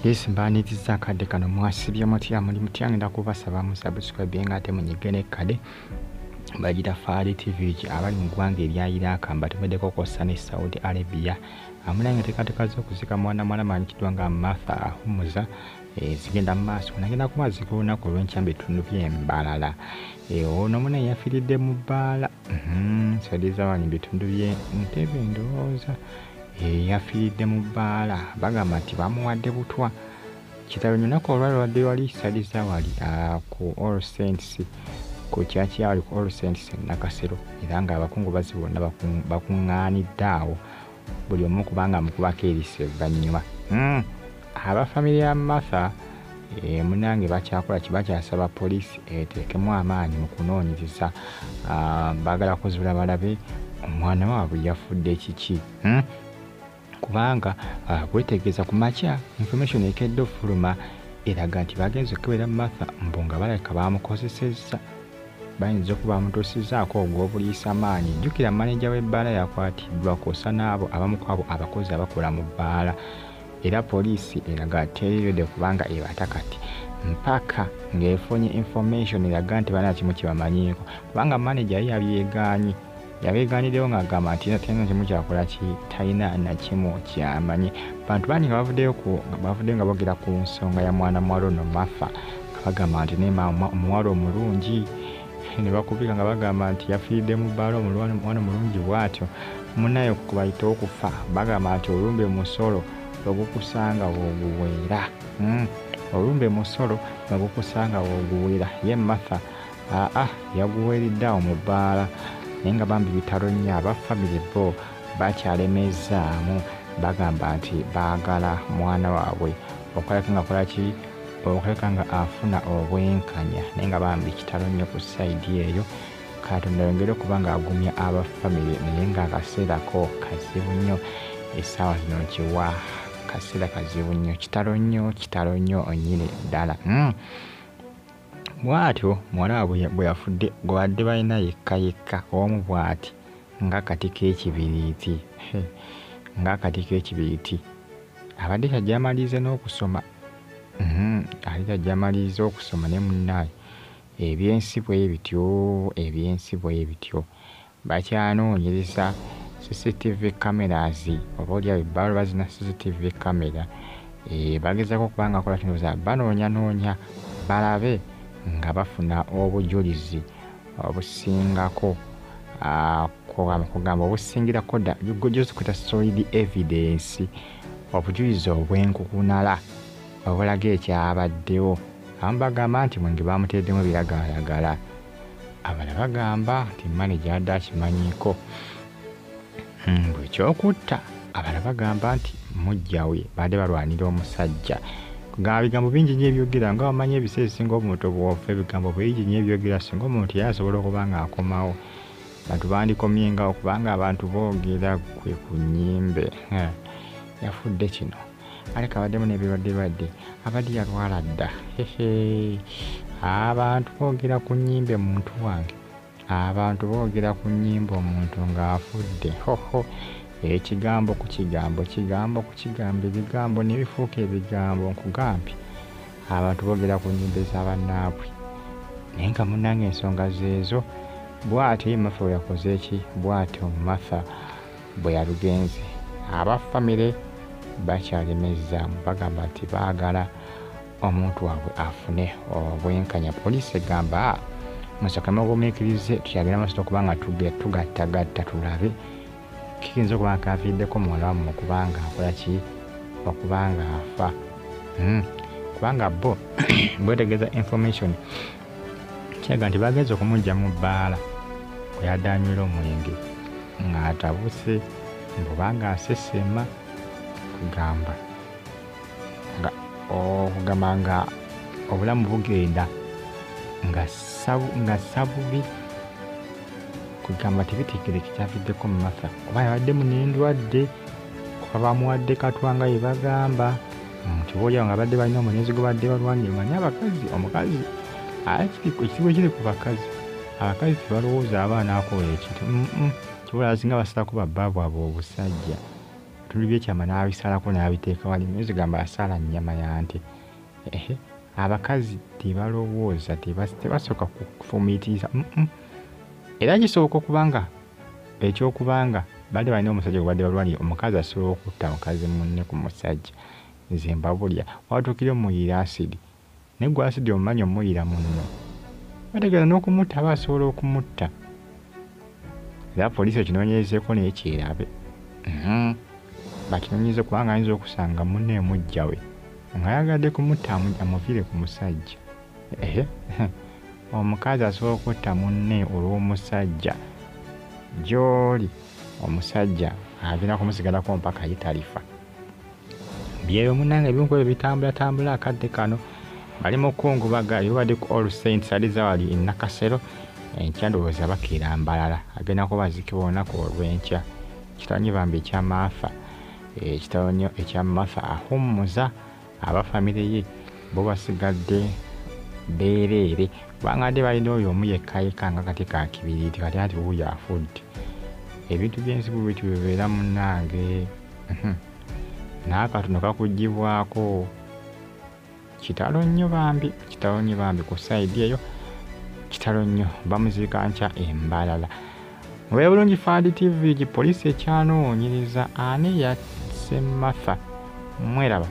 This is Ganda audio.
Yes, mbaniriza akadde kano mwasibye mutya muli mutya ngenda kubasaba musubscribe ngate munyigene kade bagira Fari TV abali mu ggwanga erya Iraq mbatemeddeko kossa ne Saudi Arabia amulange tekatekazo okuzika mwana manyikidwa nga Martha Ahumuza zigenda mu maaso nagenda kumazika olunaku olw'enkya mu bitundu by'Embalala ono muna yafiiridde mu bbaala sadiza wali mu bitundu by'Entebbe ndowooza yafiiridde mu bbaala bagamba nti bamuwadde butwa kitalo lunaku olwalwadde wali sadiza wali ku All Saints ku kyaki wali ku All Saints Nakasero era nga abakungu bazi bonna bakuŋŋaanidde awo buli omu kubanga mukubako erise evvannyuma abafamire ya Martha munange bakyakola kibakyasaba poliisi eteekemu amaanyi mu kunoonyereza baagala kuzuula balabe omwana waabwe yafudde kiki kubanga bwetegeeza ku makya information ekedde ofuluma eraga nti bagenze okukebera Martha mbu nga balabika bamukozesezza bayinza okuba bamutuusizzaako ogw'obuliisa amaanyi jjukira maneja w'ebbaala yakwatiddwa kw'ossa n'abo abamu ku abo abakozi abakola mu bbaala era poliisi eraga teeyoyodde kubanga ebata kati mpaka ng'efunye information eraga nti balina kimu kibamanyiiko kubanga maneja ye yabeegaaniddewo ng'agamba nti talina kimu kyakola talina na kimu kyamanyi bantu bangi nga bavudde nga boogera ku nsonga ya mwana muwala ono Martha nga bagamba nti omuwala omulungi ne bakubika nga bagamba nti yafiiridde mu bbaala omwana omulungi bw'atyo munnaye kubayita okufa bagamba nti olumbe musolo ogukusanga woguweera olumbe musolo ogukusanga woguweera ye Martha yaguweeridde awo mu bbaala naye nga bambi bitalo nnyo abafamire bo bakyalemezaamu bagamba nti baagala mwana waabwe okuleka nga afuna obwenkanya naye nga bambi kitalo nnyo ku sayidi eyo Katonda yongere okuba nga agumya abafamire naye nga akaseerako kazibu nnyo essaawa zino nkiwa kaseera kazibu nnyo kitalo nnyo onyini ddala bw'atyo muwala waabwe bwe yafudde gwadde balina yekka omu bw'ati ng'akati k'ekibiriiti abadde kyajjamalize n'okusoma kyajjamalize okusoma ne munnaye ebyensi bwe bityo bakyanoonyereza CCTV cameras oba olyawo ebbaala bazina CCTV camera bagezaako okubanga akola kinoza banoonya balabe nga bafuna obujulizi obusingako kugamba obusingirako juzikwita solid evidence obujulizi obwenkukunala obulaga ekyabaddewo abamu bagamba nti mwenge bamuteeddemu ebiragalalagala abala bagamba nti maneja adde akimanyiiko bwekyokutta abala bagamba nti mujjawe badde balwanira omusajja kugamba bigambo bingi nnyo ebyogera nga bamanyi ebiseera ebisinga omuntu bwofa ebigambo bingi nnyo ebyogera singa omuntu yali asobola okuba nga akomawo bantu bandikomyengawo kubanga abantu boogera kwe ku nnyimbe yafudde kino aleka abaddemu n'ebirwadde abadde yalwala dda abantu boogera ku nnyimbe muntu wange abantu boogera ku nnyimbe omuntu ng'afudde ekigambo ku kigambo ebigambo ne bifuuka ebigambo nkugambye abantu boogera ku nnyimbe z'abannaabwe naye nga munnange ensonga zeezo bw'atyo ye Martha bwe yakoze eki bw'atyo Martha bwe yalugenze abafamire bakyalemezaamu bagamba nti baagala omuntu waabwe afune obwenkanya poliisi egamba musakame obumiikirize tukyagenda maaso okubanga tugattagatta tulabe kiyinza okuba nga kaviiddeko muwala wammwe okubanga akola ki okubanga afa kubanga bo bwetegeeza information kiraga nti bagenze okumujja mu bbaala bwe yadde anywera omwenge ng'atabuse mbubanga asesema kugamba nga obulamu bugenda nga sabubi kugamba tibitiikire kikyaviddeko mu Martha oba yabaddemu n'endwadde oba bamuwadde katwa nga ye bagamba nti boolyawo nga badde balina omulenzi gwe badde balwanira manyi omukazi ekizibu ekiri ku bakazi abakazi tebalowooza abaana akola ekintu kibula singa basirako babbaabwe abo obusajja ebitundu by'ekyama n'abisalako n'abiteeka wali zigamba asala nnyama ya nte. Abakazi tebalowooza, tebasooka kufumiitiriza. Era kisooka okubanga ekyokubanga badde balina omusajja gwe badde balwanira, omukazi asobola okutta mukazi munne ku musajja. Nze mbabulya watuukire omuyira asidi naye gwe asidi omumanyi omuyira munno bategeeza n'okumutta aba asobola okumutta. Era poliisi ekinoonyerezeeko naye kyerabe. Bakinoonyeze kubanga ayinza okusanga munne mujja we ng'ayagadde kumutta amuviire ku musajja. Omukazi asobola okutta munne olw'omusajja gy'oli, omusajja agenda kumusigalako mpaka ye talifa. Byeyo munnange ebintu ebyo bitambula akadde kano. Bali mu kungubaga ebibadde ku All Saints aliza wali e Nakasero. Enkya ndowooza bakeera Mbalala agenda kubazikibwa olunaku olw'enkya. Kitabonye bambi ekyamaafa, kitabonye ekyamaafa ahummuza abafamire ye bo basigadde beereere kubanga ate balina oyo omu yekka nga kati ka kibiriiti kati ati wuuyo afudde. Ebintu by'ensibu bityo bibeera munnange. N'akatono kakugibwako. Kitalo nnyo bambi ku sayidi eyo. Kitalo nnyo bamuziika nkya e Mbalala. Mube bulungi Fadi TV, poliisi ekyanoonyereza ani yasse Martha. Mweraba.